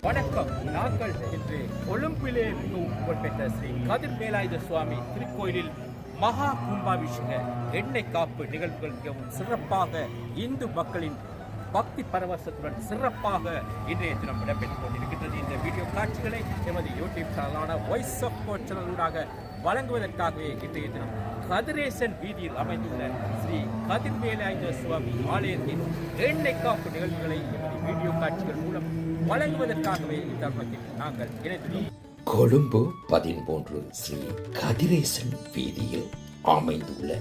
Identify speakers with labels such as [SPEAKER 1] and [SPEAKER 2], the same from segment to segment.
[SPEAKER 1] வணக்கம். நாங்கள் இன்று கொழும்பிலே மிகவும் புகழ்பெற்ற ஸ்ரீ கதிர் வேலாயுத சுவாமி திருக்கோயிலில் மகா கும்பாபிஷேக எண்ணெய் காப்பு நிகழ்வுகள் மிகவும் சிறப்பாக இந்து மக்களின் பக்தி பரவசத்துடன் சிறப்பாக இன்றைய தினம் இடம்பெற்றுக் கொண்டிருக்கின்றது. இந்த வீடியோ காட்சிகளை எமது யூடியூப் சேனலான வாய்ஸ் ஆஃப் காட் சேனலூடாக வழங்குவதற்காகவே இன்றைய தினம் கதிரேசன் வீதியில் அமைந்துள்ள ஸ்ரீ கதிர் வேலாயுத சுவாமி ஆலயத்தின் எண்ணெய் காப்பு நிகழ்வுகளை எமது வீடியோ காட்சிகள் மூலம் வழங்குவதற்காகவே இத்தருணத்தில் நாங்கள் இணைத்துள்ளோம்.
[SPEAKER 2] கொழும்பு 13 ஸ்ரீ கதிரேசன் வீதியில் அமைந்துள்ள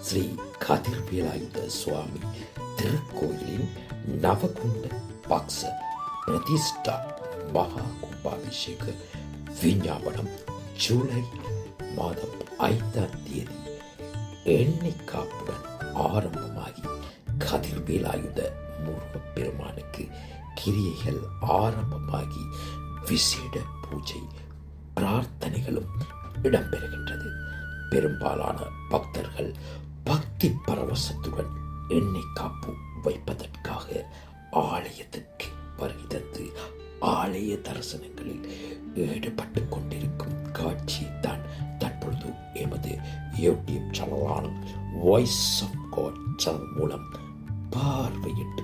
[SPEAKER 2] ஸ்ரீ கதிர் வேலாயுத சுவாமி திருக்கோயிலின் நவகுண்ட பக்ஷ பிரதிஷ்டா மகா கும்பாபிஷேக விஞ்ஞாபனம் ஜூலை மாதம் 5ஆம் தேதி எண்ணெய் காப்புடன் ஆரம்பமாகி கதிர் வேலாயுத முருகப்பெருமானுக்கு கிரியைகள் ஆரம்பமாகி விசேட பூஜை பிரார்த்தனைகளும் இடம்பெறுகின்றது. பெரும்பாலான பக்தர்கள் பக்தி பரவசத்துடன் எண்ணெய் காப்பு வைப்பதற்காக ஆலயத்திற்கு வருகை தந்து ஆலய தரிசனங்களில் ஈடுபட்டு கொண்டிருக்கும் காட்சியைத்தான் தற்பொழுது எமது யூடியூப் சேனலான வாய்ஸ் ஆஃப் காட் சேனல் மூலம் பார்வையிட்டு